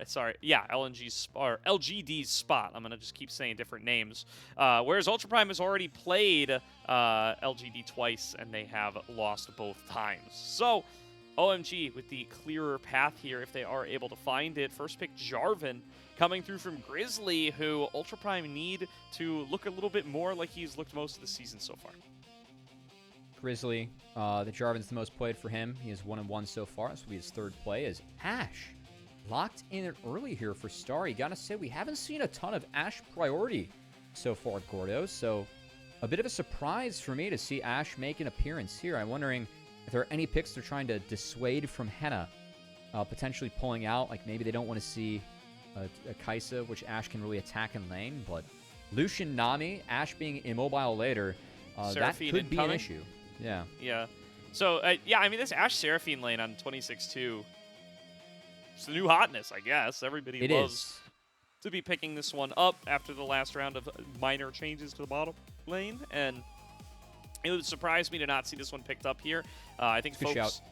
sorry. Yeah, or LGD's spot. I'm going to just keep saying different names. Whereas Ultra Prime has already played LGD twice, and they have lost both times. So, OMG with the clearer path here if they are able to find it. First pick, Jarvan, coming through from Grizzly, who Ultra Prime need to look a little bit more like he's looked most of the season so far. Grizzly, the Jarvan's the most played for him. He has 1-1 so far. This will be his third play as Ashe locked in early here for Starry. Gotta say, we haven't seen a ton of Ashe priority so far at Gordo, so a bit of a surprise for me to see Ashe make an appearance here. I'm wondering if there are any picks they're trying to dissuade from Hena, potentially pulling out. Like maybe they don't want to see a Kaisa, which Ashe can really attack in lane, but Lucian Nami, Ashe being immobile later, that could be an issue. Yeah. Yeah. So, yeah, I mean, this Ashe Seraphine lane on 26-2, it's the new hotness, I guess. Everybody loves to be picking this one up after the last round of minor changes to the bottom lane, and it would surprise me to not see this one picked up here. I think folks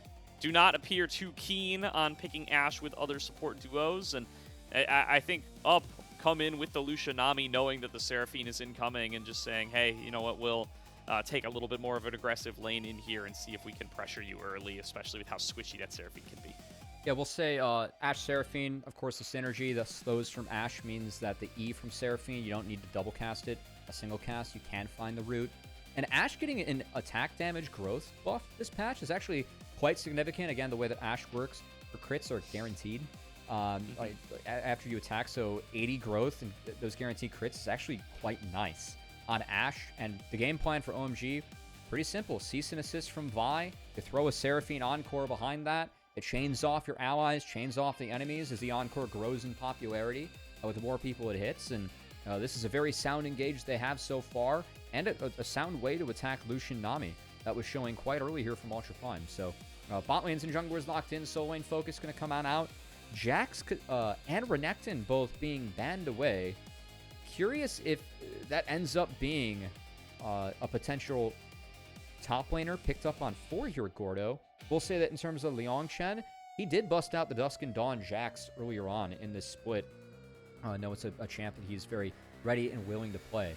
do not appear too keen on picking Ashe with other support duos, and I think Up come in with the Lucian Nami knowing that the Seraphine is incoming and just saying, hey, you know what, we'll take a little bit more of an aggressive lane in here and see if we can pressure you early, especially with how squishy that Seraphine can be. Yeah, we'll say Ashe Seraphine, of course, the synergy, the slows from Ashe means that the E from Seraphine, you don't need to double cast it. A single cast, you can find the root. And Ashe getting an attack damage growth buff this patch is actually quite significant. Again, the way that Ashe works, her crits are guaranteed after you attack, so 80 growth and those guaranteed crits is actually quite nice on Ashe. And the game plan for OMG, pretty simple. Cease and assist from Vi. You throw a Seraphine Encore behind that. It chains off your allies, chains off the enemies as the Encore grows in popularity with the more people it hits. And this is a very sound engage they have so far, and a sound way to attack Lucian Nami that was showing quite early here from Ultra Prime. So bot lanes and junglers locked in, soul lane focus going to come on out. Jax and Renekton both being banned away. Curious if that ends up being a potential top laner picked up on 4 here at Gordo. We'll say that in terms of Liangchen, he did bust out the Dusk and Dawn Jax earlier on in this split. I know it's a champ that he's very ready and willing to play.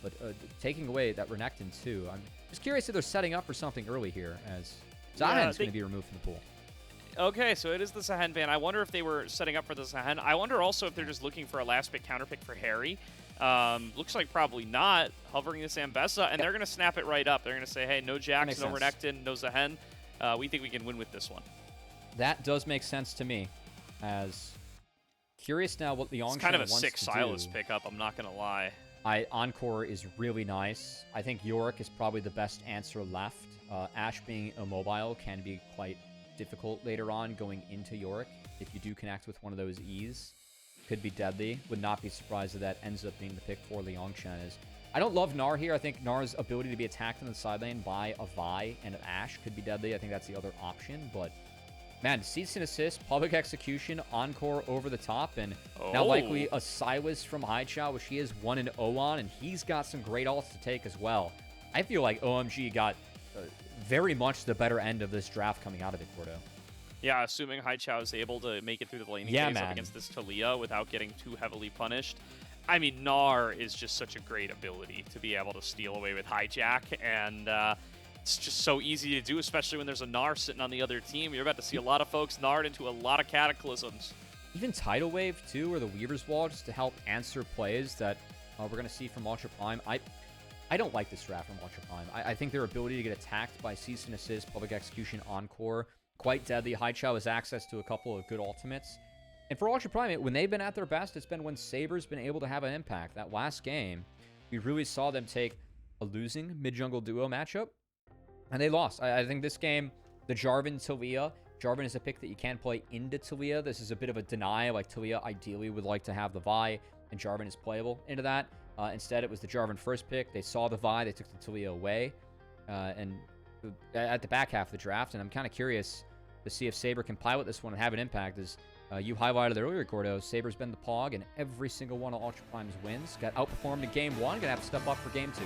But taking away that Renekton too, I'm just curious if they're setting up for something early here, as Zahen's going to be removed from the pool. Okay, so it is the Sahen ban. I wonder if they were setting up for the Sahen. I wonder also if they're just looking for a last pick counter pick for Hery. Looks like probably not. Hovering this Ambessa, and they're going to snap it right up. They're going to say, hey, no Jax, no Renekton, no Zahen. We think we can win with this one. That does make sense to me. As curious now what Liangchen wants to do. It's kind of a sick Silas pickup, I'm not going to lie. Encore is really nice. I think Yorick is probably the best answer left. Ashe being immobile can be quite difficult later on going into Yorick. If you do connect with one of those E's, could be deadly. Would not be surprised if that ends up being the pick for Liangchen. I don't love Gnar here. I think Gnar's ability to be attacked in the side lane by a Vi and an Ashe could be deadly. I think that's the other option, but man, cease and assist, public execution, Encore over the top, and now likely a Silas from Haichao, which he is 1-0 on, and he's got some great ults to take as well. I feel like OMG got very much the better end of this draft coming out of it, Gordo. Yeah, assuming Haichao is able to make it through the laning phase up against this Talia without getting too heavily punished. I mean, Gnar is just such a great ability to be able to steal away with Hijack, and it's just so easy to do, especially when there's a Gnar sitting on the other team. You're about to see a lot of folks Gnar'd into a lot of cataclysms. Even Tidal Wave, too, or the Weaver's Wall, just to help answer plays that we're going to see from Ultra Prime. I don't like this draft from Ultra Prime. I think their ability to get attacked by Cease and Assist, Public Execution, Encore, quite deadly. Haichao has access to a couple of good ultimates. And for Ultra Prime, when they've been at their best, it's been when Saber's been able to have an impact. That last game, we really saw them take a losing mid-jungle duo matchup, and they lost. I think this game, the Jarvan-Talia, Jarvan is a pick that you can play into Talia. This is a bit of a deny. Like, Talia ideally would like to have the Vi, and Jarvan is playable into that. Instead, it was the Jarvan first pick. They saw the Vi, they took the Talia away, and at the back half of the draft, and I'm kind of curious to see if Saber can pilot this one and have an impact. As you highlighted earlier, Gordo, Saber's been the Pog in every single one of Ultra Prime's wins. Got outperformed in Game 1, gonna have to step up for Game 2.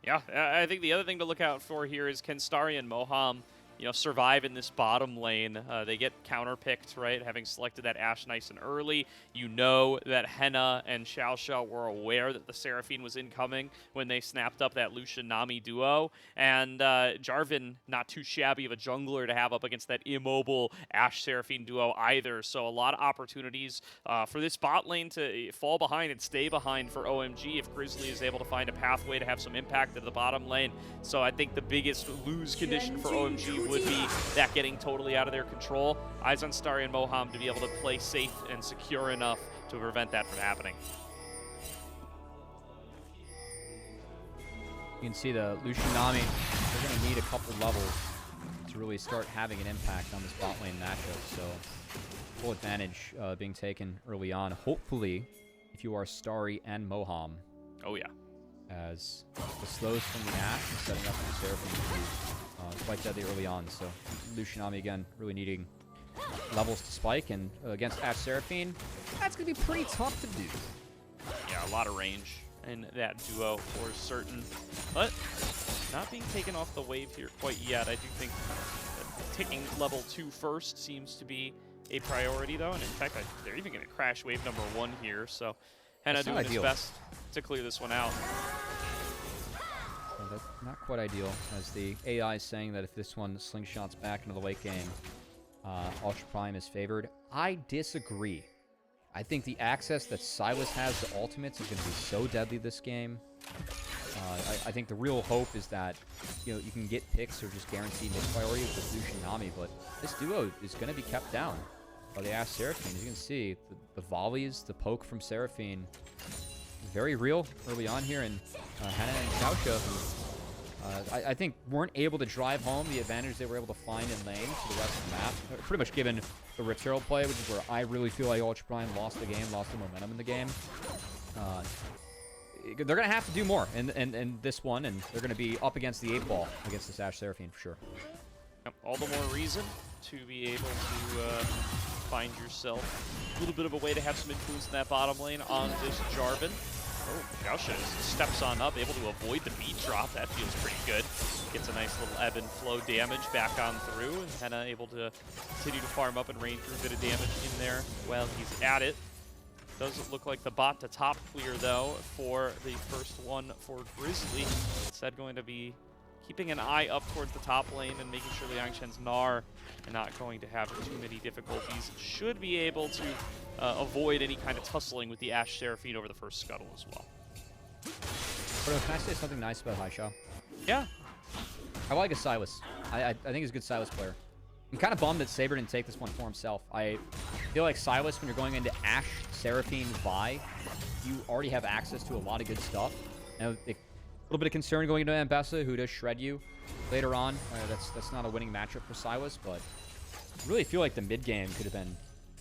Yeah, I think the other thing to look out for here is can Starry and Moham you know, survive in this bottom lane. They get counterpicked, right? Having selected that Ashe nice and early, you know that Hena and XiaoXia were aware that the Seraphine was incoming when they snapped up that Lucian-Nami duo. And Jarvan, not too shabby of a jungler to have up against that immobile Ashe-Seraphine duo either. So a lot of opportunities for this bot lane to fall behind and stay behind for OMG if Grizzly is able to find a pathway to have some impact at the bottom lane. So I think the biggest lose condition for OMG would be that getting totally out of their control. Eyes on Starry and Moham to be able to play safe and secure enough to prevent that from happening. You can see the Lucian-Nami, they're going to need a couple levels to really start having an impact on this bot lane matchup. So full advantage being taken early on. Hopefully, if you are Starry and Moham. Oh, yeah. As the slows from the Ashe and setting up the Seraphine quite deadly early on. So Lucian-Nami, again, really needing levels to spike. And against Ashe Seraphine, that's going to be pretty tough to do. Yeah, a lot of range in that duo for certain. But not being taken off the wave here quite yet. I do think taking level 2 first seems to be a priority, though. And in fact, they're even going to crash wave number 1 here. So Hena doing his best to clear this one out. Well, that's not quite ideal, as the AI is saying that if this one slingshots back into the late game, Ultra Prime is favored. I disagree. I think the access that Sylas has to ultimates is going to be so deadly this game. I think the real hope is that, you know, you can get picks or just guaranteed mid priority with Lucian-Nami, but this duo is going to be kept down by the Ashe Seraphine. As you can see, the volleys, the poke from Seraphine, very real early on here, and Hena and XiaoXia, I think, weren't able to drive home the advantage they were able to find in lane to the rest of the map. Pretty much given the Returl play, which is where I really feel like Ultra Prime lost the game, lost the momentum in the game. They're going to have to do more in this one, and they're going to be up against the 8 ball against this Ashe Seraphine for sure. Yep, all the more reason to be able to find yourself a little bit of a way to have some influence in that bottom lane on this Jarvan. Oh, XiaoXia steps on up, able to avoid the beat drop. That feels pretty good. Gets a nice little ebb and flow damage back on through, and Hena able to continue to farm up and rain through a bit of damage in there while he's at it. Doesn't look like the bot to top clear, though, for the first one for Grizzly. Instead, going to be keeping an eye up towards the top lane and making sure Liangchen's Gnar are not going to have too many difficulties. Should be able to avoid any kind of tussling with the Ashe Seraphine over the first scuttle as well. Gordo, can I say something nice about Haichao? Yeah. I like a Sylas. I think he's a good Sylas player. I'm kind of bummed that Saber didn't take this one for himself. I feel like Sylas, when you're going into Ashe, Seraphine, Vi, you already have access to a lot of good stuff. Now, a little bit of concern going into Ambessa, who does shred you later on. That's not a winning matchup for Sylas, but I really feel like the mid game could have been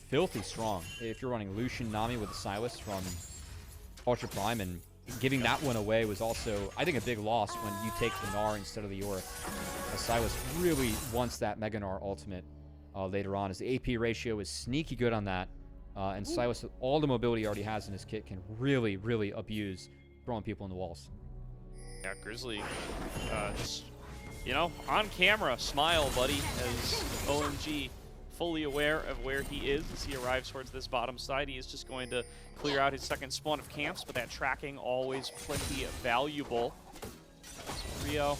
filthy strong if you're running Lucian-Nami with the Sylas from Ultra Prime, and giving that one away was also, I think, a big loss when you take the Gnar instead of the Yorick. Sylas really wants that Mega Gnar ultimate later on, as the AP ratio is sneaky good on that. And Sylas, with all the mobility he already has in his kit, can really, really abuse throwing people in the walls. Yeah, Grizzly, just, you know, on camera, smile, buddy, as OMG fully aware of where he is as he arrives towards this bottom side. He is just going to clear out his second spawn of camps, but that tracking always plenty valuable. So Rio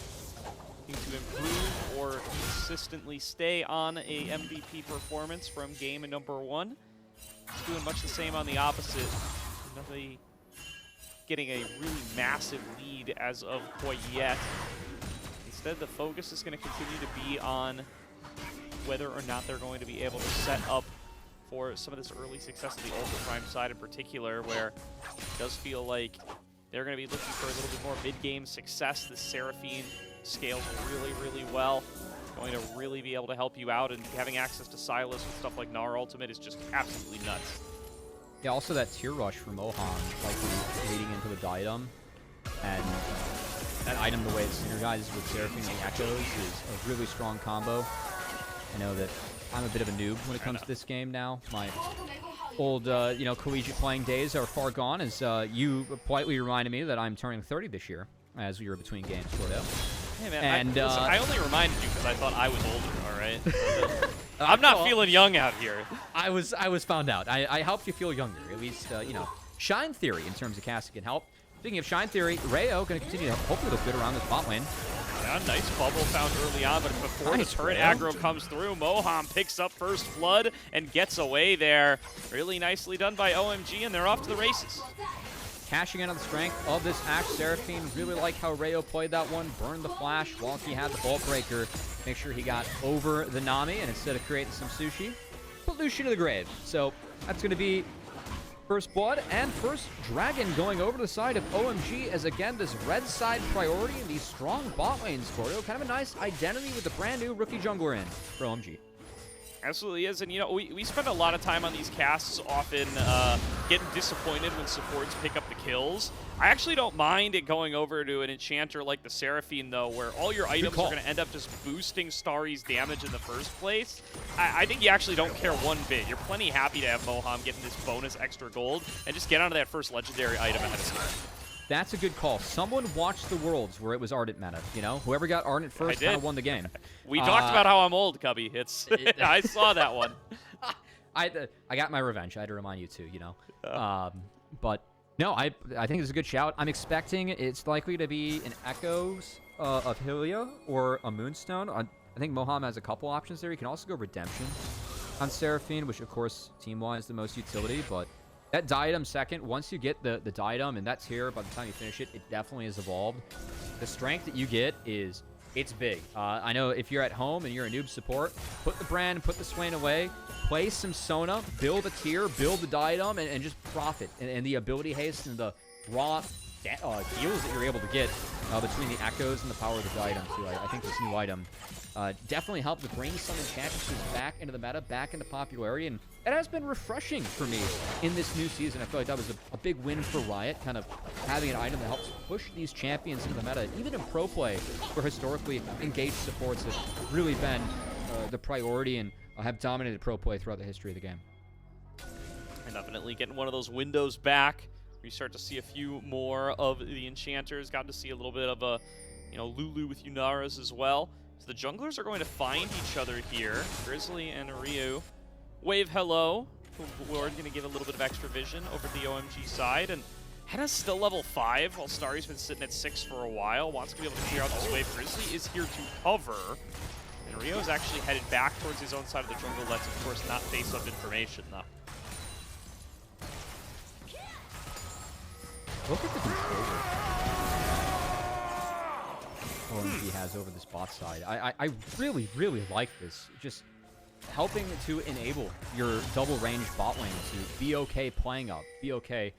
looking to improve or consistently stay on a MVP performance from game number 1. He's doing much the same on the opposite. Nothing getting a really massive lead as of quite yet. Instead, the focus is going to continue to be on whether or not they're going to be able to set up for some of this early success of the Ultra Prime side in particular, where it does feel like they're going to be looking for a little bit more mid-game success. The Seraphine scales really, really well. Going to really be able to help you out, and having access to Sylas with stuff like Gnar Ultimate is just absolutely nuts. Yeah, also that tier rush for Moham, like leading into the diadem, and that item, the way it synergizes with Seraphine and Echoes, is a really strong combo. I know that I'm a bit of a noob when it comes to this game now. My old, you know, collegiate playing days are far gone, as you politely reminded me that I'm turning 30 this year, as we were between games, Gordo. Hey man, And listen, I only reminded you because I thought I was older. All right. I'm not feeling young out here. I was found out. I helped you feel younger, at least. You know, Shine Theory in terms of casting can help. Speaking of Shine Theory, Rayo going to continue to hopefully look good around this bot lane. Yeah, nice bubble found early on, but before Nice, the turret Rayo. aggro comes through, Moham picks up first blood and gets away there. Really nicely done by OMG, and they're off to the races. Cashing in on the strength of this Ashe Seraphine. Really like how Rayo played that one. Burned the flash while he had the Bolt Breaker. Make sure he got over the Nami, and instead of creating some sushi, put Lucian to the grave. So that's going to be first blood and first dragon going over to the side of OMG as, again, this red side priority and these strong bot lanes, Gordo. Kind of a nice identity with the brand new rookie jungler in for OMG. Absolutely is, and you know, we spend a lot of time on these casts often getting disappointed when supports pick up the kills. I actually don't mind it going over to an enchanter like the Seraphine, though, where all your items are going to end up just boosting Starry's damage in the first place. I think you actually don't care one bit. You're plenty happy to have Moham getting this bonus extra gold and just get onto that first legendary item ahead of time. That's a good call. Someone watched the Worlds where it was Ardent meta, you know? Whoever got Ardent first kind of won the game. We talked about how I'm old, Cubby. I saw that one. I got my revenge. I had to remind you too, you know? But no, I think it's a good shout. I'm expecting it's likely to be an Echoes of Hylia or a Moonstone. I think Moham has a couple options there. You can also go Redemption on Seraphine, which of course team-wise the most utility, but that diadem second, once you get the diadem, and that's here by the time you finish it, it definitely is evolved. The strength that you get it's big. I know if you're at home and you're a noob support, put the brand, put the Swain away, play some Sona, build a tier, build the diadem, and just profit. And the ability haste and the raw heals that you're able to get between the echoes and the power of the diadem, too. I think this new item definitely helped to bring some enchantments back into the meta, back into popularity, and it has been refreshing for me in this new season. I feel like that was a big win for Riot, kind of having an item that helps push these champions into the meta, even in pro play, where historically engaged supports have really been the priority and have dominated pro play throughout the history of the game. And definitely getting one of those windows back. We start to see a few more of the enchanters. Got to see a little bit of a, you know, Lulu with Yunaras as well. So the junglers are going to find each other here. Grizzly and Ryu. Wave hello. We're going to give a little bit of extra vision over the OMG side. And Hena's still level 5, while Starry's been sitting at 6 for a while. Wants to be able to clear out this wave. Grizzly is here to cover. And Ryu is actually headed back towards his own side of the jungle. That's, of course, not face-up information, though. Look at the controller OMG has over this bot side. I really, really like this. Just helping to enable your double range bot lane to be okay playing up, be okay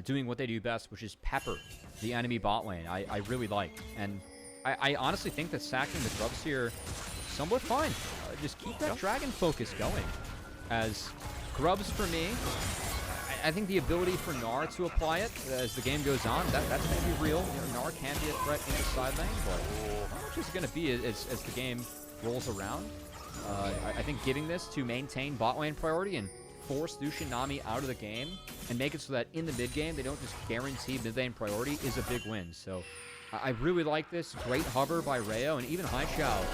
doing what they do best, which is pepper the enemy bot lane. I really like. And I honestly think that sacking the grubs here somewhat fine. Just keep that dragon focus going. As grubs for me, I think the ability for Gnar to apply it as the game goes on, that's going to be real. You know, Gnar can be a threat in the side lane, but how much is it going to be as the game rolls around? I think giving this to maintain bot lane priority and force Lucian Nami out of the game and make it so that in the mid game they don't just guarantee mid lane priority is a big win. So I really like this. Great hover by Rayo, and even Haichao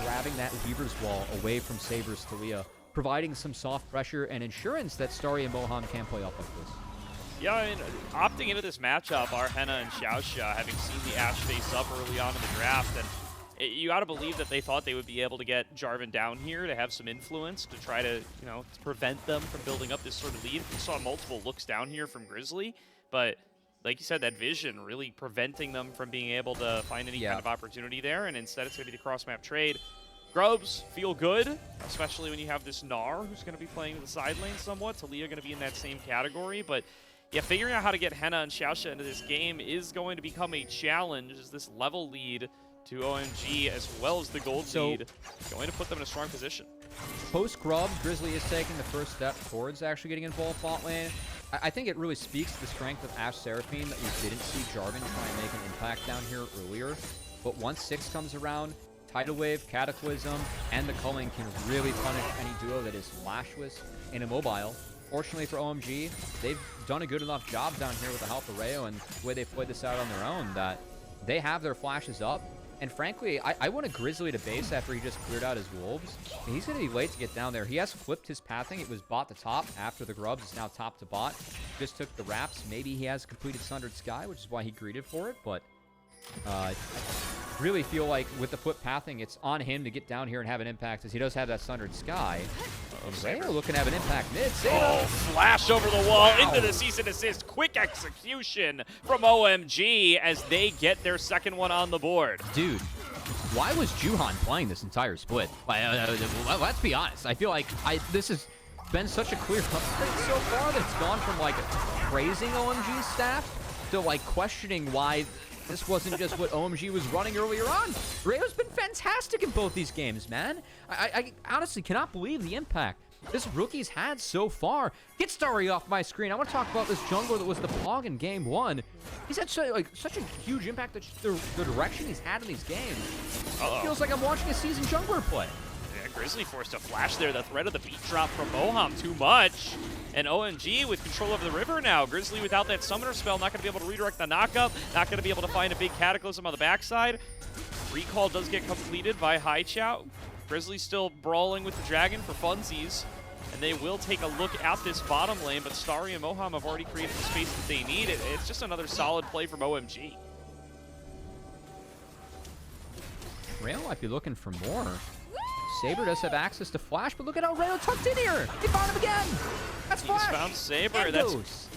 grabbing that Weaver's Wall away from Saber's Thalia, providing some soft pressure and insurance that Starry and Moham can play off like this. Yeah, I mean, opting into this matchup are Hena and XiaoXia, having seen the Ashe face up early on in the draft, and you got to believe that they thought they would be able to get Jarvan down here to have some influence to try to, you know, to prevent them from building up this sort of lead. We saw multiple looks down here from Grizzly, but like you said, that vision really preventing them from being able to find any kind of opportunity there, and instead it's going to be the cross-map trade. Grubs feel good, especially when you have this Gnar who's going to be playing the side lane somewhat. Talia going to be in that same category, but yeah, figuring out how to get Hena and XiaoXia into this game is going to become a challenge, as this level lead to OMG as well as the gold lead going to put them in a strong position. Post Grubs, Grizzly is taking the first step towards actually getting involved bot lane. I think it really speaks to the strength of Ashe Seraphine that we didn't see Jarvan try and make an impact down here earlier. But once 6 comes around, Tidal Wave, Cataclysm, and the Culling can really punish any duo that is flashless and immobile. Fortunately for OMG, they've done a good enough job down here with the help of Rayo and the way they played this out on their own that they have their flashes up. And frankly, I want a Grizzly to base after he just cleared out his wolves. He's going to be late to get down there. He has flipped his pathing. It was bot to top after the grubs. It's now top to bot. Just took the wraps. Maybe he has completed Sundered Sky, which is why he greeted for it. But I really feel like with the flip pathing, it's on him to get down here and have an impact, as he does have that Sundered Sky. And Rayo looking to have an impact mid. Saber. Oh, flash over the wall Wow. into the cease and desist. Quick execution from OMG as they get their second one on the board. Dude, why was Juhan playing this entire split? Let's be honest. I feel like this has been such a clear upgrade so far that it's gone from like praising OMG's staff to like questioning why this wasn't just what OMG was running earlier on. Rayo's been fantastic in both these games, man. I honestly cannot believe the impact this rookie's had so far. Get Starry off my screen. I want to talk about this jungler that was the Pog in game 1. He's had such a huge impact that the direction he's had in these games. It feels like I'm watching a seasoned jungler play. Yeah, Grizzly forced a flash there. The threat of the beat drop from Moham too much. And OMG with control over the river now. Grizzly without that summoner spell, not going to be able to redirect the knockup, not going to be able to find a big cataclysm on the backside. Recall does get completed by Haichao. Grizzly still brawling with the dragon for funsies. And they will take a look at this bottom lane, but Starry and Moham have already created the space that they need. It's just another solid play from OMG. Rayo might be looking for more. Saber does have access to Flash, but look at how Rayo tucked in here. He found him again. That's Flash. He's found Saber. That's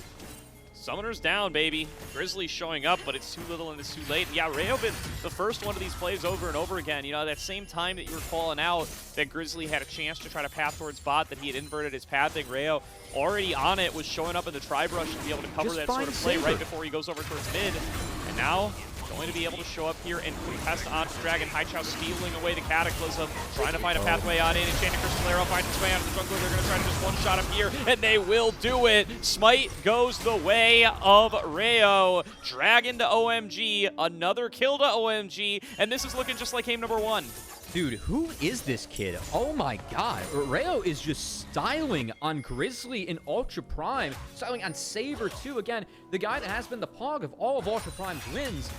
Summoner's down, baby. Grizzly showing up, but it's too little and it's too late. Yeah, Rayo been the first one of these plays over and over again. You know, that same time that you were calling out that Grizzly had a chance to try to path towards bot, that he had inverted his pathing, Rayo already on it, was showing up in the tri-brush to be able to cover that sort of play right before he goes over towards mid. And now going to be able to show up here and contest onto Dragon. Haichao stealing away the Cataclysm, trying to find a pathway on in. Enchanted Crystal Arrow finds its way out of the jungler. They're going to try to just one-shot him here, and they will do it. Smite goes the way of Rayo. Dragon to OMG, another kill to OMG, and this is looking just like game number 1. Dude, who is this kid? Oh my god. Rayo is just styling on Grizzly in Ultra Prime. Styling on Saber too. Again, the guy that has been the Pog of all of Ultra Prime's wins.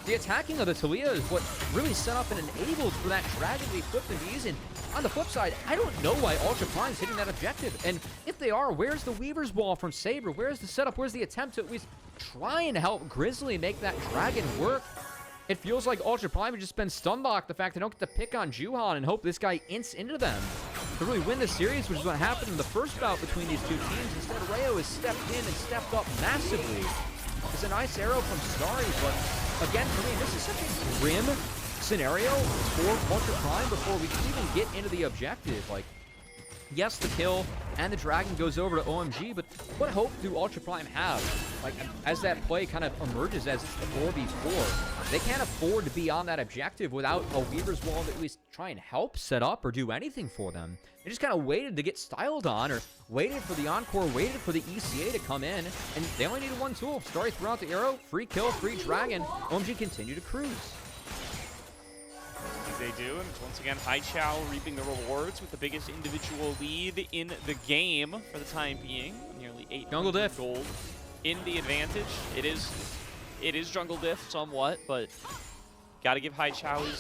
The attacking of the Talia is what really set up and enabled for that Dragon to be flipped into ease. And on the flip side, I don't know why Ultra Prime's hitting that objective. And if they are, where's the Weaver's Wall from Saber? Where's the setup? Where's the attempt to at least try and help Grizzly make that Dragon work? It feels like Ultra Prime has just been stun-locked. The fact they don't get to pick on Juhan and hope this guy ints into them to really win the series, which is what happened in the first bout between these two teams. Instead, Rayo has stepped in and stepped up massively. It's a nice arrow from Starry, but again, for me, this is such a grim scenario for Ultra Prime before we can even get into the objective. Like, yes, the kill and the dragon goes over to OMG, but what hope do Ultra Prime have? Like, as that play kind of emerges as it's the 4v4, they can't afford to be on that objective without a Weaver's Wall to at least try and help set up or do anything for them. They just kind of waited to get styled on, or waited for the Encore, waited for the ECA to come in, and they only needed one tool. Starry threw out the arrow, free kill, free dragon. OMG continue to cruise. They do, and it's once again Haichao reaping the rewards with the biggest individual lead in the game for the time being. Nearly 8 Jungle diff. gold in the advantage. It is jungle diff somewhat, but got to give Haichao his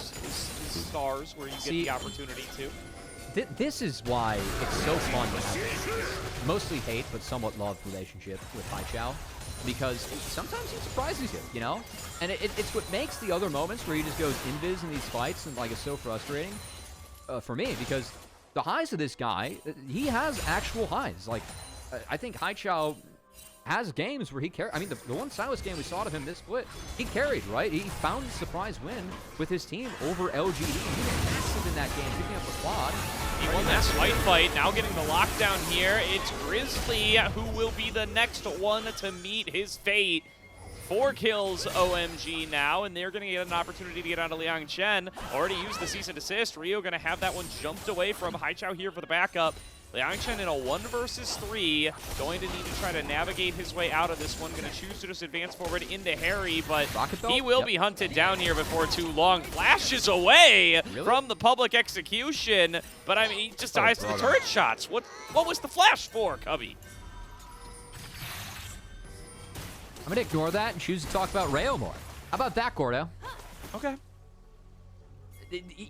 stars where you get the opportunity to. This is why it's so fun to have mostly hate but somewhat love relationship with Haichao, because sometimes he surprises you, you know? And it's what makes the other moments where he just goes invis in these fights and like is so frustrating for me, because the highs of this guy, he has actual highs. Like, I think Haichao has games where he carried. I mean, the one Silas game we saw of him this split, he carried, right? He found a surprise win with his team over LGD. He was massive in that game, picking up the quad. He won that smite fight, now getting the lockdown here. It's Grizzly who will be the next one to meet his fate. 4 kills OMG now, and they're going to get an opportunity to get onto Liangchen. Already used the cease and desist. Rio going to have that one jumped away from Haichao here for the backup. Liangchen in a 1 versus 3, going to need to try to navigate his way out of this one. Going to choose to just advance forward into Hery, but he will be hunted down here before too long. Flashes away from the public execution, but I mean, he just dies to the turret shots. What was the flash for, Cubby? I'm going to ignore that and choose to talk about Rayo more. How about that, Gordo? Okay.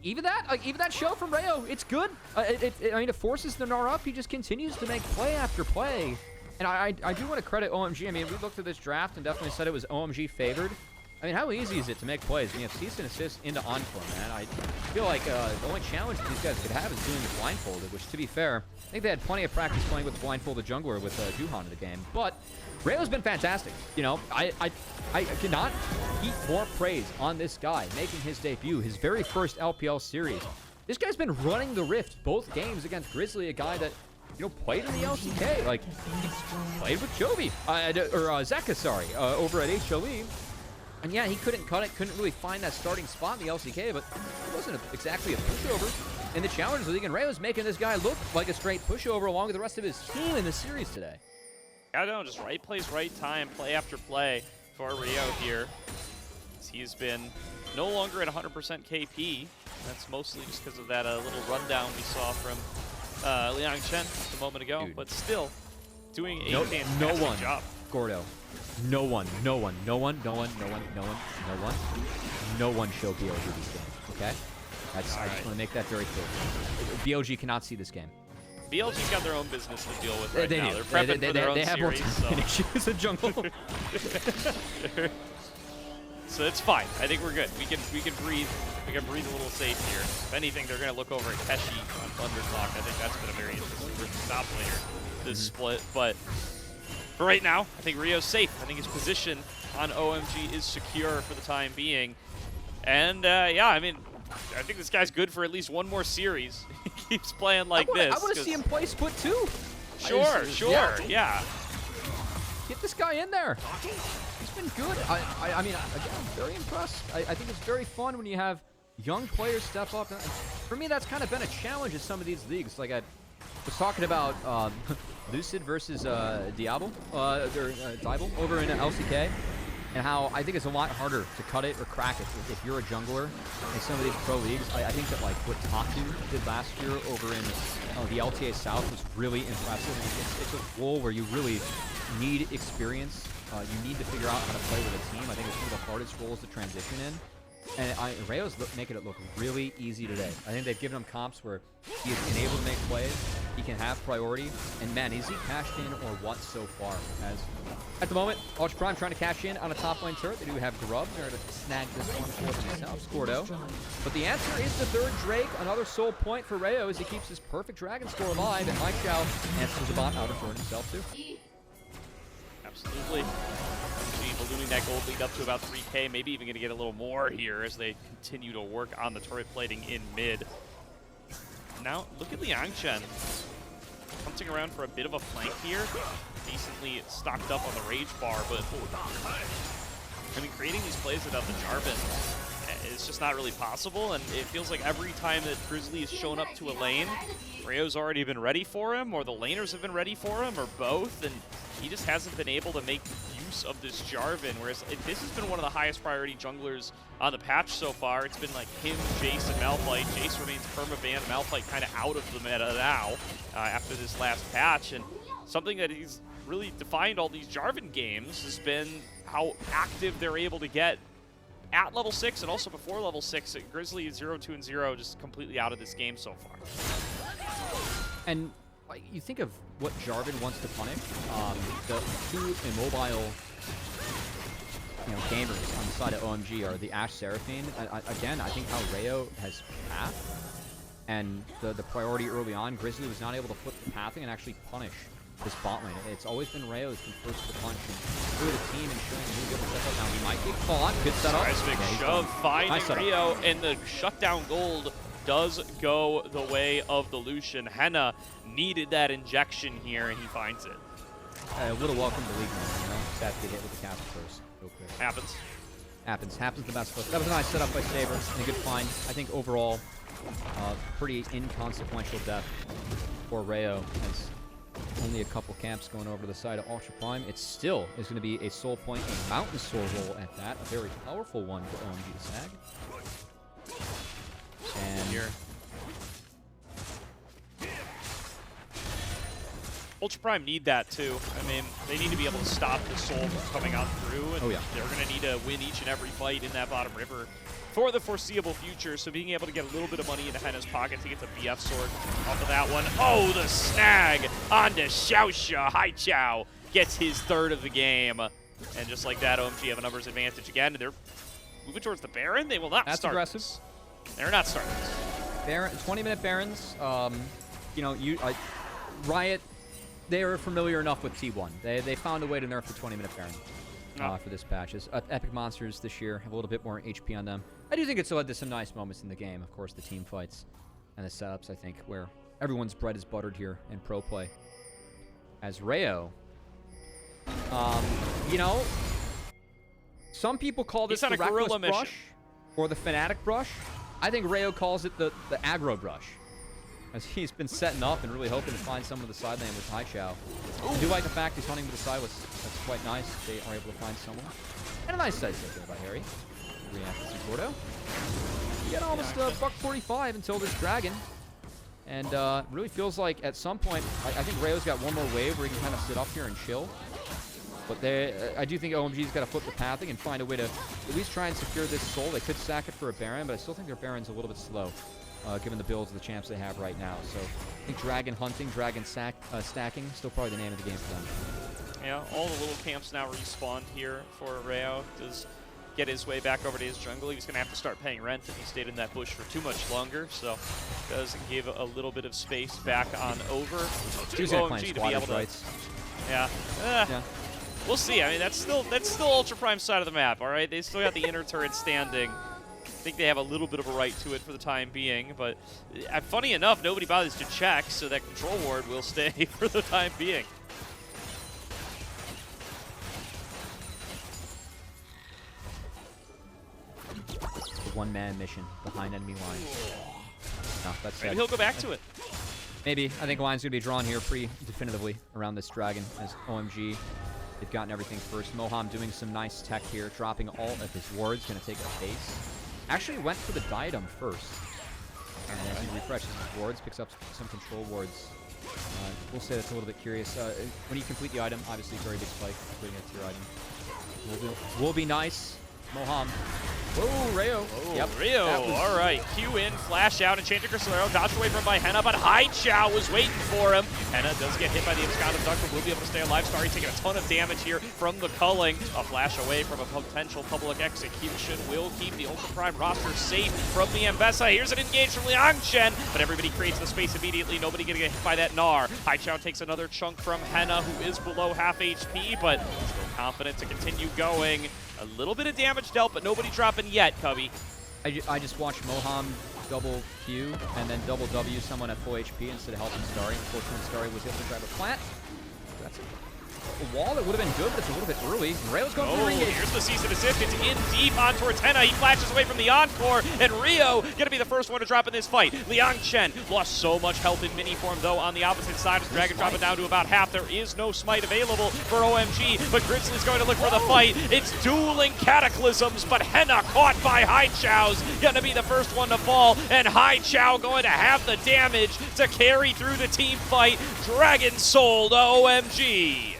even that show from Rayo, it's good. I mean, it forces the Gnar up. He just continues to make play after play. And I do want to credit OMG. I mean, we looked at this draft and definitely said it was OMG favored. I mean, how easy is it to make plays when you have cease and assist into Encore, man? I feel like the only challenge that these guys could have is doing it blindfolded, which, to be fair, I think they had plenty of practice playing with the blindfolded jungler with Juhan in the game. But Rayo's been fantastic. You know, I cannot heap more praise on this guy making his debut, his very first LPL series. This guy's been running the Rift both games against Grizzly, a guy that, you know, played in the LCK. Like, he played with Cubby, or Zeka, sorry, over at HLE. And yeah, he couldn't cut it, couldn't really find that starting spot in the LCK, but it wasn't exactly a pushover in the Challenge League, and Rayo's making this guy look like a straight pushover along with the rest of his team in the series today. I don't know, just right place, right time, play after play for Rayo here. He's been no longer at 100% KP. That's mostly just because of that little rundown we saw from Liangchen a moment ago, but still doing a fantastic job. Gordo. No one show BOG this game, okay? I just want to make that very clear. BOG cannot see this game. BLG's got their own business to deal with right they now. Do. They're prepping for their own they have series. More issues in jungle. So it's fine. I think we're good. We can breathe. We can breathe a little safe here. If anything, they're going to look over at Keshi on Thunderclock. I think that's been a very interesting group of top later this split. But for right now, I think Rio's safe. I think his position on OMG is secure for the time being. And yeah, I mean, I think this guy's good for at least one more series. He keeps playing like this. I want to see him play split too. Sure, yeah. Get this guy in there. He's been good. I mean, again, I'm very impressed. I think it's very fun when you have young players step up. For me, that's kind of been a challenge in some of these leagues. Like I was talking about Lucid versus Diablo over in LCK, and how I think it's a lot harder to cut it or crack it if you're a jungler in some of these pro leagues. I think that like what Taku did last year over in the LTA South was really impressive. It's a role where you really need experience. You need to figure out how to play with a team. I think it's one of the hardest roles to transition in. And Rayo's making it look really easy today. I think they've given him comps where he has been able to make plays, he can have priority, and man, is he cashed in or what so far? As at the moment, Ultra Prime trying to cash in on a top lane turret. They do have Grub there to snag this one for themselves, Gordo. But the answer is the third Drake, another soul point for Rayo as he keeps his perfect dragon score alive, and Haichao answers the bot out of turn himself too. Absolutely. Ballooning that gold lead up to about 3K, maybe even going to get a little more here as they continue to work on the turret plating in mid. Now, look at Liangchen hunting around for a bit of a flank here. Decently stocked up on the rage bar, but I mean, creating these plays without the Jarvan is just not really possible, and it feels like every time that Grizzly has shown up to a lane, Rayo's already been ready for him, or the laners have been ready for him, or both, and he just hasn't been able to make use of this Jarvan, whereas this has been one of the highest priority junglers on the patch so far. It's been like him, Jace, and Malphite. Jace remains perma-banned, Malphite kind of out of the meta now after this last patch, and something that he's really defined all these Jarvan games has been how active they're able to get at level 6 and also before level 6. Grizzly is 0-2 and 0, just completely out of this game so far. And like, you think of what Jarvan wants to punish. The two immobile, gamers on the side of OMG are the Ashe Seraphine. Again, I think how Rayo has path and the priority early on, Grizzly was not able to flip the pathing and actually punish this bot lane. It's always been Rayo who's been first to punch and through the team and showing who's able to step up. Now he might get caught. Good setup. Seismic shove finding Rio, and the shutdown gold does go the way of the Lucian. Hena needed that injection here, and he finds it. Would have welcomed the league now, Sad to get hit with the cast first. Happens. Happens the best. That was a nice setup by Saber and a good find. I think overall, pretty inconsequential death for Rayo. As only a couple camps going over to the side of Ultra Prime. It still is going to be a soul point, a mountain soul roll at that. A very powerful one for OMG to snag. And here. Ultra Prime need that too. I mean, they need to be able to stop the soul from coming out through, and they're going to need to win each and every fight in that bottom river for the foreseeable future, so being able to get a little bit of money into Hena's pocket to get the BF sword off of that one. Oh, the snag onto XiaoXia. Haichao gets his third of the game. And just like that, OMG have a numbers advantage again. They're moving towards the Baron. They will not That's start aggressive. this. They're not starting this. Baron, 20-minute Barons. You know, Riot, they are familiar enough with T1. They found a way to nerf the 20-minute Baron for this patch. Epic Monsters this year have a little bit more HP on them. I do think it's led to some nice moments in the game. Of course, the team fights and the setups, I think, where everyone's bread is buttered here in pro play. As Rayo, you know, some people call this the Reckless Brush or the Fnatic Brush. I think Rayo calls it the aggro brush, as he's been setting up and really hoping to find someone to the side lane with Haichao. I do like the fact he's hunting to the side. That's quite nice. They are able to find someone. And a nice side step there by Hery. Reacts to Gordo. You get almost $145 until this dragon. And really feels like at some point, I think Rayo's got one more wave where he can kind of sit up here and chill. But I do think OMG's got to flip the pathing and find a way to at least try and secure this soul. They could sack it for a Baron, but I still think their Baron's a little bit slow, given the builds of the champs they have right now. So I think Dragon hunting, Dragon stacking, still probably the name of the game for them. Yeah, all the little camps now respawned here for Rayo. Does get his way back over to his jungle. He's going to have to start paying rent if he stayed in that bush for too much longer. So does give a little bit of space back on over to OMG to be able to. Yeah. Yeah. We'll see. I mean, that's still Ultra Prime side of the map, all right? They still got the inner turret standing. I think they have a little bit of a right to it for the time being, but funny enough, nobody bothers to check, so that control ward will stay for the time being. The one-man mission behind enemy lines. No, that's Maybe he'll go back to it. Maybe. I think line's going to be drawn here pretty definitively around this dragon as OMG. They've gotten everything first. Moham doing some nice tech here, dropping all of his wards, going to take a base. Actually went for the diadem first. And as he refreshes his wards, picks up some control wards. We'll say that's a little bit curious. When you complete the item, obviously very big spike, completing it to your item. Will be nice. Moham. Whoa, Rayo. Oh, yep. Rayo. All right. Q in, flash out, and change to Grizzly. Dodged away from by Hena, but Haichao was waiting for him. Hena does get hit by the abscond abductor, will be able to stay alive. Starry taking a ton of damage here from the culling. A flash away from a potential public execution will keep the Ultra Prime roster safe from the Ambessa. Here's an engage from Liangchen, but everybody creates the space immediately. Nobody gonna get hit by that Gnar. Haichao takes another chunk from Hena, who is below half HP, but still confident to continue going. A little bit of damage dealt, but nobody dropping yet, Cubby. I just watched Moham double Q and then double W someone at full HP instead of helping Starry. Unfortunately, Starry was able to grab a plant. That's a wall that would have been good, but it's a little bit early. Rayo's going for the ring. Here's the season assist. It's in deep on towards Hena. He flashes away from the Encore, and Rio gonna be the first one to drop in this fight. Liangchen lost so much health in mini form, though, on the opposite side as Dragon dropping down to about half. There is no smite available for OMG, but Grizzly's going to look for the fight. It's dueling cataclysms, but Hena caught by Haichao's gonna be the first one to fall, and Haichao going to have the damage to carry through the team fight. Dragon Soul to OMG.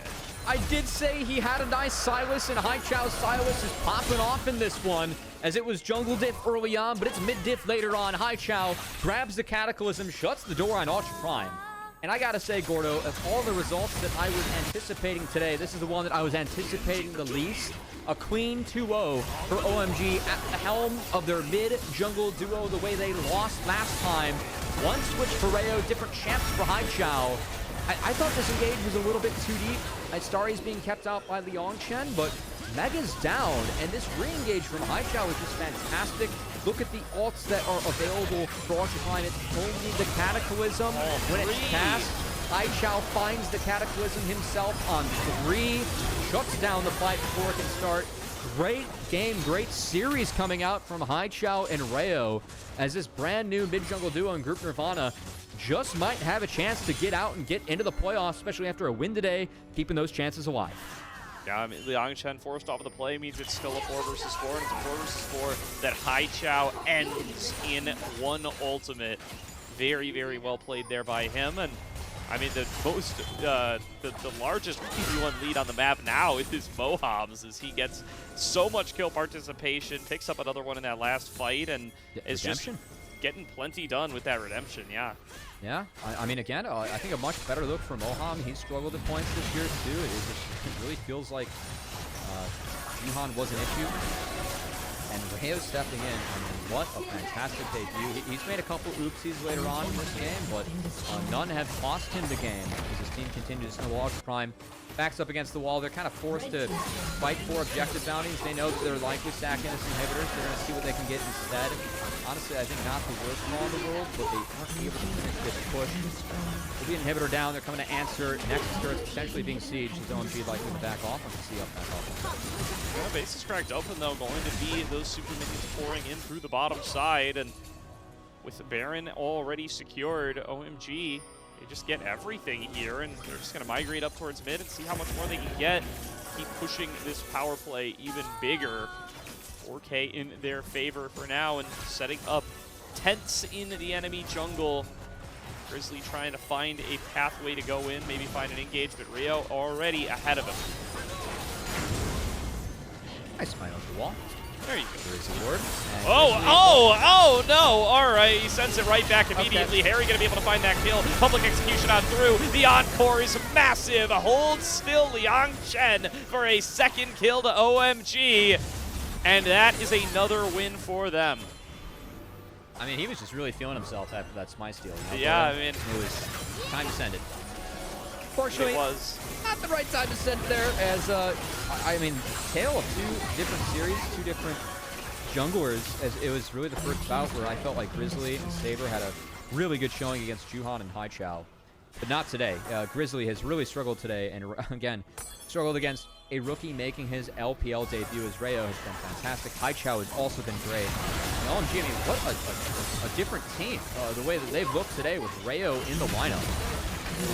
I did say he had a nice Silas, and Haichao's Silas is popping off in this one, as it was jungle diff early on, but it's mid diff later on. Haichao grabs the Cataclysm, shuts the door on Ultra Prime. And I gotta say, Gordo, of all the results that I was anticipating today, this is the one that I was anticipating the least. A clean 2-0 for OMG at the helm of their mid-jungle duo, the way they lost last time. One switch for Rayo, different champs for Haichao. I thought this engage was a little bit too deep. Starry's being kept out by Liangchen, but Mega's down, and this re-engage from Haichao is just fantastic. Look at the ults that are available for Ultra Prime. It's only the Cataclysm. When it's cast, Haichao finds the Cataclysm himself on 3, shuts down the fight before it can start. Great game, great series coming out from Haichao and Rayo, as this brand new mid-jungle duo in Group Nirvana just might have a chance to get out and get into the playoffs, especially after a win today, keeping those chances alive. Yeah, I mean, Liangchen forced off of the play means it's still a 4 versus 4, and it's a 4 versus 4 that Haichao ends in one ultimate. Very, very well played there by him, and I mean, the largest 1v1 lead on the map now is Moham's, as he gets so much kill participation, picks up another one in that last fight, and is just getting plenty done with that redemption, yeah. Yeah, I mean, again, I think a much better look for Moham. He struggled at points this year, too. It really feels like Juhan was an issue. And Rayo stepping in, I mean, what a fantastic debut. He's made a couple oopsies later on in this game, but none have cost him the game as his team continues to walk. Prime backs up against the wall. They're kind of forced to fight for objective bounties. They know that they're likely stacking this inhibitors. They're going to see what they can get instead. Honestly, I think not the worst call in the world, but they aren't able to finish this push. There'll be an inhibitor down. They're coming to answer. Next turret's potentially being sieged. His OMG likely to back off. I can see up back off. Yeah, base is cracked open, though. Going to be those super minions pouring in through the bottom side. And with the Baron already secured, OMG, they just get everything here. And they're just going to migrate up towards mid and see how much more they can get. Keep pushing this power play even bigger. 4K in their favor for now, and setting up tents in the enemy jungle. Grizzly trying to find a pathway to go in, maybe find an engage, but Rio already ahead of him. Nice find on the wall. There you go. There's the ward. Oh no! All right, he sends it right back immediately. Okay. Hery gonna be able to find that kill. Public execution on through. The encore is massive. Hold still Liangchen for a second kill to OMG. And that is another win for them. I mean, he was just really feeling himself after that Smite steal. You know? Yeah, I mean, it was time to send it. Fortunately, it was not the right time to send it there, as, I mean, tale of two different series, two different junglers, as it was really the first bout where I felt like Grizzly and Saber had a really good showing against Juhan and Haichao. But not today. Grizzly has really struggled today, and again, struggled against a rookie making his LPL debut as Rayo has been fantastic. Haichao has also been great. And OMG, I mean, what a different team. The way that they've looked today with Rayo in the lineup.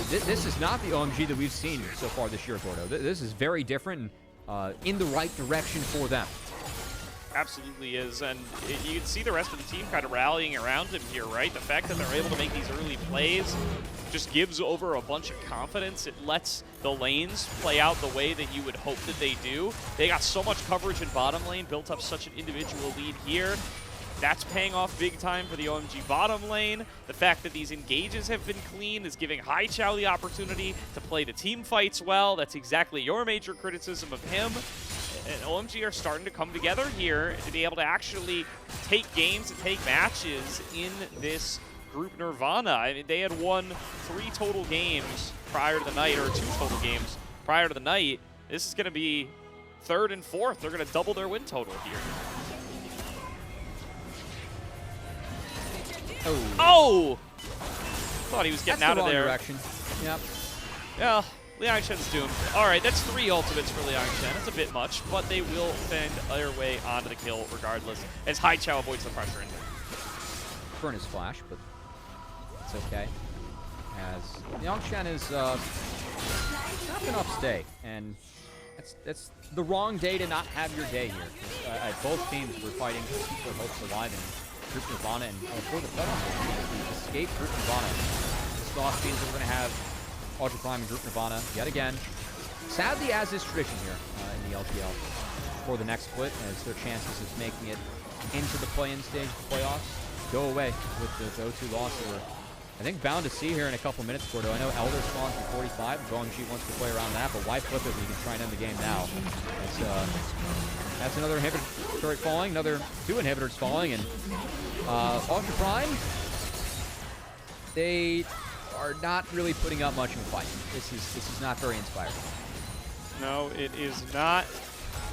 This is not the OMG that we've seen so far this year, Gordo. This is very different and in the right direction for them. Absolutely is, and you can see the rest of the team kind of rallying around him here, right? The fact that they're able to make these early plays just gives over a bunch of confidence. It lets the lanes play out the way that you would hope that they do. They got so much coverage in bottom lane, built up such an individual lead here. That's paying off big time for the OMG bottom lane. The fact that these engages have been clean is giving Haichao the opportunity to play the team fights well. That's exactly your major criticism of him. And OMG are starting to come together here to be able to actually take games and take matches in this group Nirvana. I mean, they had won 3 total games prior to the night, or 2 total games prior to the night. This is going to be 3rd and 4th. They're going to double their win total here. Oh! Thought he was getting out of there. Direction. Yep. Yeah. Liangchen's doomed. All right, that's 3 ultimates for Liangchen. It's a bit much, but they will find their way onto the kill regardless, as Haichao avoids the pressure in. Burn his flash, but it's okay. As Liangchen is not been upstate, and that's the wrong day to not have your day here. Both teams were fighting to keep their hopes alive in Group Nirvana, and for the cutoff, escape Group Nirvana. This loss means that we're going to have Ultra Prime and Group Nirvana yet again. Sadly, as is tradition here in the LPL for the next split, as their chances of making it into the play-in stage of the playoffs go away with the go-to loss that we're, I think, bound to see here in a couple minutes, Gordo. I know Elder spawns for 45, and OMG wants to play around that, but why flip it when you can try and end the game now? That's another inhibitor turret falling, another 2 inhibitors falling, and Ultra Prime, they are not really putting up much of a fight. This is not very inspiring. No, it is not.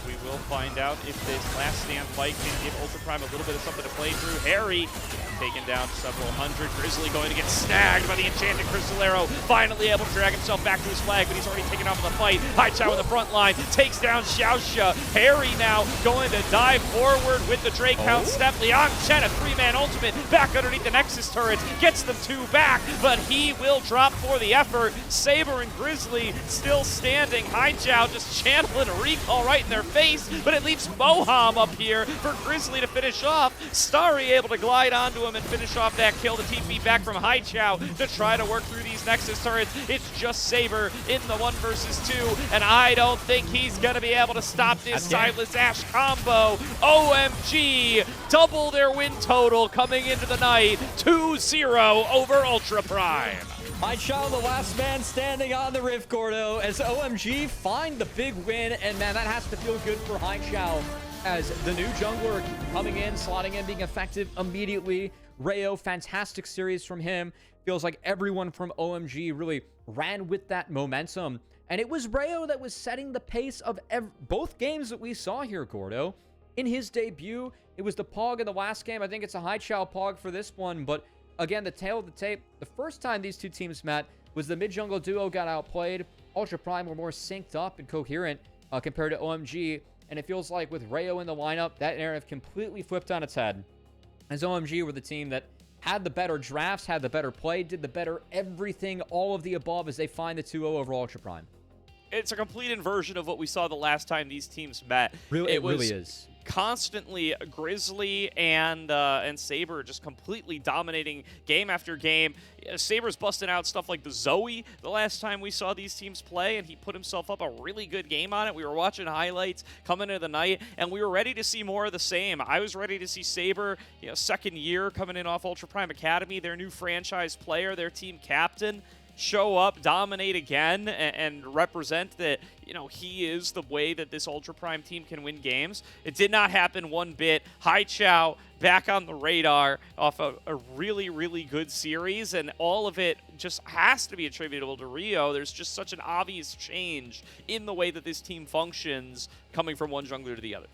We will find out if this last stand fight can give Ultra Prime a little bit of something to play through. Hery taken down several hundred. Grizzly going to get snagged by the enchanted crystal arrow. Finally able to drag himself back to his flag, but he's already taken off in the fight. Haichao in the front line takes down XiaoXia. Hery now going to dive forward with the Drake Hound step. Liangchen, a 3-man ultimate back underneath the Nexus turrets, gets them 2 back, but he will drop for the effort. Saber and Grizzly still standing. Haichao just channeling a recall right in their face, but it leaves Moham up here for Grizzly to finish off. Starry able to glide onto him and finish off that kill. The TP back from Haichao to try to work through these Nexus turrets. It's just Saber in the 1 versus 2, and I don't think he's going to be able to stop this Silas Ash combo. OMG, double their win total coming into the night, 2-0 over Ultra Prime. Haichao, the last man standing on the Rift, Gordo, as OMG find the big win, and man, that has to feel good for Haichao as the new jungler coming in, slotting in, being effective immediately. Rayo, fantastic series from him. Feels like everyone from OMG really ran with that momentum, and it was Rayo that was setting the pace of both games that we saw here, Gordo. In his debut, it was the Pog in the last game. I think it's a Haichao Pog for this one, but again, the tail of the tape, the first time these two teams met was the mid-jungle duo got outplayed. Ultra Prime were more synced up and coherent compared to OMG, and it feels like with Rayo in the lineup, that narrative completely flipped on its head, as OMG were the team that had the better drafts, had the better play, did the better everything, all of the above, as they find the 2-0 over Ultra Prime. It's a complete inversion of what we saw the last time these teams met. Really, it really is. Constantly Grizzly and Saber just completely dominating game after game. Saber's busting out stuff like the Zoe the last time we saw these teams play, and he put himself up a really good game on it. We were watching highlights coming into the night, and we were ready to see more of the same. I was ready to see Saber, second year coming in off Ultra Prime Academy, their new franchise player, their team captain, show up, dominate again, and represent that, he is the way that this Ultra Prime team can win games. It did not happen one bit. Haichao back on the radar off a really, really good series, and all of it just has to be attributable to Rio. There's just such an obvious change in the way that this team functions coming from one jungler to the other.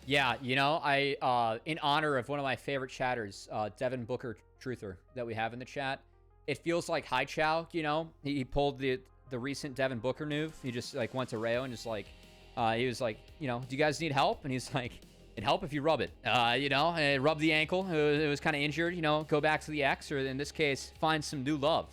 Yeah, I, in honor of one of my favorite chatters, Devin Booker Truther, that we have in the chat, it feels like Haichao, he pulled the recent Devin Booker move. He just went to Rayo and just he was like, do you guys need help? And he's like, it'd help if you rub it, and rub the ankle. It was kind of injured, go back to the X, or in this case, find some new love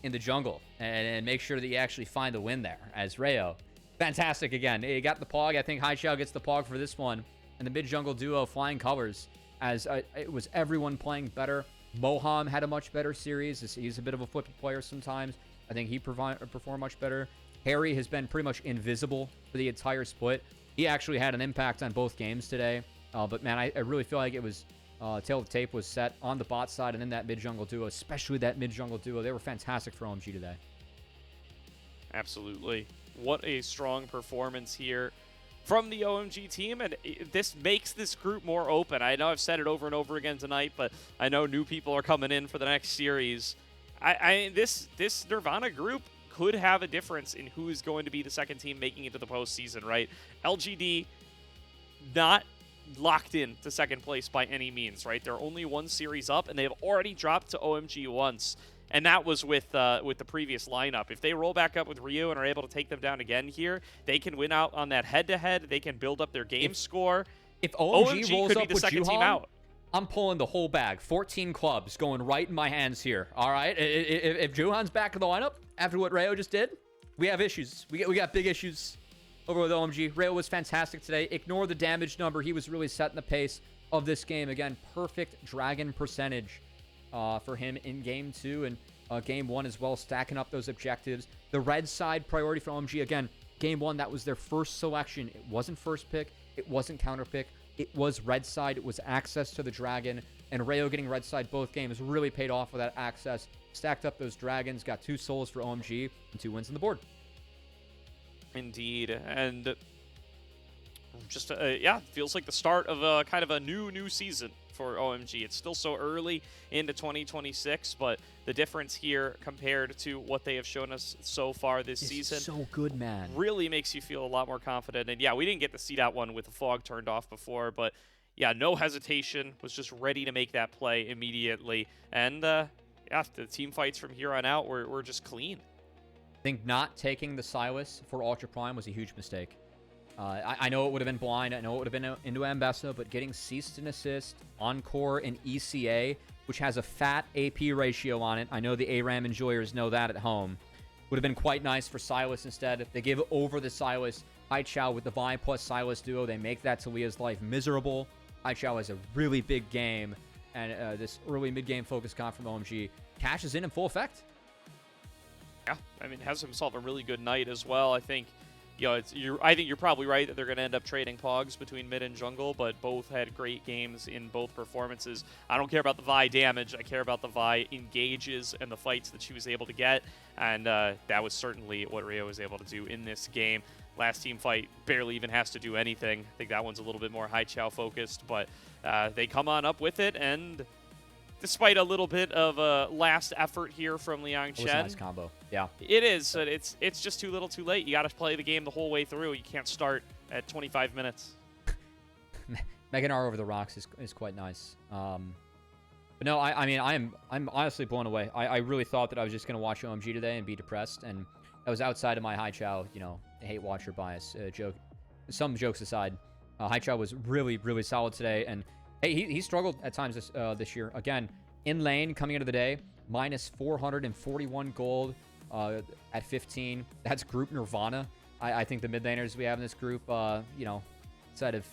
in the jungle and make sure that you actually find the win there as Rayo. Fantastic again. He got the Pog. I think Haichao gets the Pog for this one. And the mid-jungle duo flying colors as it was everyone playing better. Moham had a much better series. He's a bit of a flipped player sometimes. I think he performed much better. Hery has been pretty much invisible for the entire split. He actually had an impact on both games today. But, man, I really feel like it was tail of the tape was set on the bot side and then that mid-jungle duo, especially that mid-jungle duo. They were fantastic for OMG today. Absolutely. What a strong performance here from the OMG team, and this makes this group more open. I know I've said it over and over again tonight, but I know new people are coming in for the next series. This Nirvana group could have a difference in who is going to be the second team making it to the postseason, right? LGD not locked in to second place by any means, right? They're only one series up, and they've already dropped to OMG once. And that was with the previous lineup. If they roll back up with Rio and are able to take them down again here, they can win out on that head-to-head. They can build up their game score. If OMG rolls could up be the with second team Juhan, out. I'm pulling the whole bag. 14 clubs going right in my hands here. All right? If Juhan's back in the lineup after what Rayo just did, we have issues. We got big issues over with OMG. Rayo was fantastic today. Ignore the damage number. He was really setting the pace of this game. Again, perfect dragon percentage for him in Game 2 and Game 1 as well, stacking up those objectives. The red side priority for OMG, again, Game 1, that was their first selection. It wasn't first pick. It wasn't counter pick. It was red side. It was access to the dragon. And Rayo getting red side both games really paid off with that access. Stacked up those dragons, got 2 souls for OMG, and 2 wins on the board. Indeed. And just, yeah, feels like the start of kind of a new season for OMG. It's still so early into 2026, but the difference here compared to what they have shown us so far this season, so good, man, really makes you feel a lot more confident. And yeah, we didn't get to see that one with the fog turned off before, but yeah, no hesitation, was just ready to make that play immediately. And yeah, the team fights from here on out were just clean. I think not taking the Silas for Ultra Prime was a huge mistake. I know it would have been blind. I know it would have been into Ambessa, but getting Ceased and Assist, Encore, and ECA, which has a fat AP ratio on it. I know the ARAM enjoyers know that at home. Would have been quite nice for Silas instead. They give over the Silas. Haichao with the Vi plus Silas duo. They make that Talia's life miserable. Haichao has a really big game. And this early mid-game focus comp from OMG cashes in full effect. Yeah, I mean, has himself a really good night as well. I think, you know, I think you're probably right that they're going to end up trading Pogs between mid and jungle, but both had great games in both performances. I don't care about the Vi damage. I care about the Vi engages and the fights that she was able to get, and that was certainly what Rio was able to do in this game. Last team fight barely even has to do anything. I think that one's a little bit more Haichao focused, but they come on up with it, and despite a little bit of a last effort here from Liangchen. It was a nice combo. Yeah. It is. It's just too little too late. You got to play the game the whole way through. You can't start at 25 minutes. Megan R over the rocks is quite nice. But no, I mean, I'm honestly blown away. I really thought that I was just going to watch OMG today and be depressed, and that was outside of my Haichao, you know, hate watcher bias joke. Some jokes aside, Haichao was really, really solid today, and hey, he struggled at times this year. Again, in lane, coming into the day, minus 441 gold at 15. That's group Nirvana. I think the mid laners we have in this group, you know, outside of,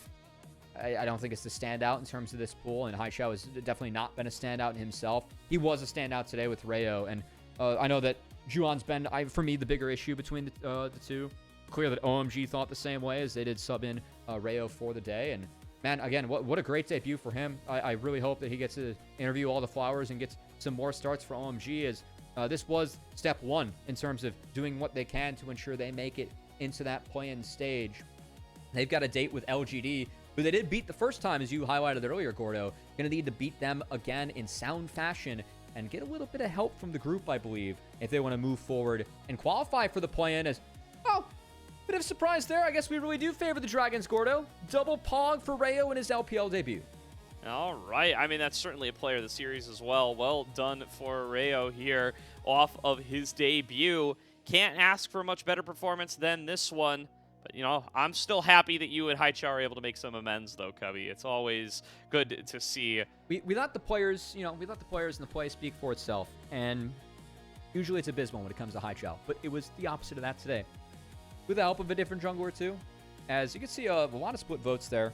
I don't think it's the standout in terms of this pool, and Haichao has definitely not been a standout himself. He was a standout today with Rayo, and I know that Juhan's been, for me, the bigger issue between the two. Clear that OMG thought the same way as they did sub in Rayo for the day, and man, again, what a great debut for him. I really hope that he gets to interview all the flowers and gets some more starts for OMG, as this was step one in terms of doing what they can to ensure they make it into that play-in stage. They've got a date with LGD, who they did beat the first time, as you highlighted earlier, Gordo. Going to need to beat them again in sound fashion and get a little bit of help from the group, I believe, if they want to move forward and qualify for the play-in. As, oh, bit of a surprise there. I guess we really do favor the Dragons, Gordo. Double Pog for Rayo in his LPL debut. All right. I mean, that's certainly a player of the series as well. Well done for Rayo here off of his debut. Can't ask for a much better performance than this one. But, you know, I'm still happy that you and Haichao are able to make some amends, though, Cubby. It's always good to see. We let the players, you know, we let the players in the play speak for itself. And usually it's abysmal when it comes to Haichao. But it was the opposite of that today, with the help of a different jungler or two. As you can see, a lot of split votes there.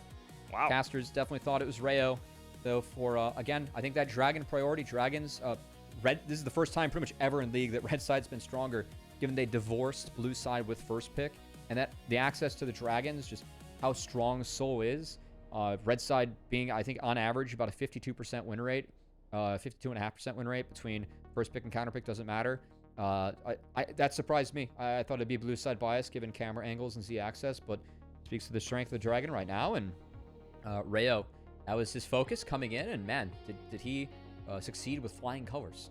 Wow. Casters definitely thought it was Rayo. Though for, again, I think that Dragon priority, Dragons, Red, this is the first time pretty much ever in League that Red side's been stronger, given they divorced Blue side with first pick. And that the access to the Dragons, just how strong Soul is. Red side being, I think, on average, about a 52% win rate. 52.5% win rate between first pick and counter pick, doesn't matter. That surprised me. I thought it'd be blue side bias given camera angles and Z access, but speaks to the strength of the Dragon right now. And Rayo, that was his focus coming in, and man, did he succeed with flying colors.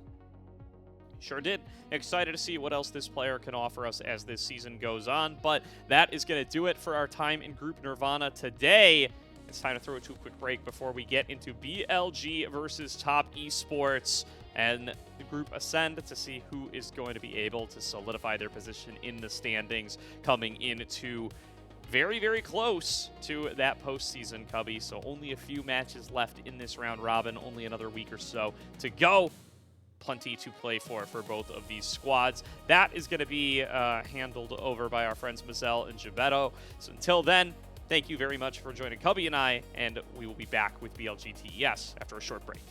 Sure did. Excited to see what else this player can offer us as this season goes on, but that is going to do it for our time in Group Nirvana today. It's time to throw it to a quick break before we get into BLG versus Top Esports and the Group Ascend to see who is going to be able to solidify their position in the standings coming into very, very close to that postseason, Cubby. So only a few matches left in this round robin, only another week or so to go. Plenty to play for both of these squads. That is going to be handled over by our friends Mazel and Gebetto. So until then, thank you very much for joining Cubby and I, and we will be back with BLG TES after a short break.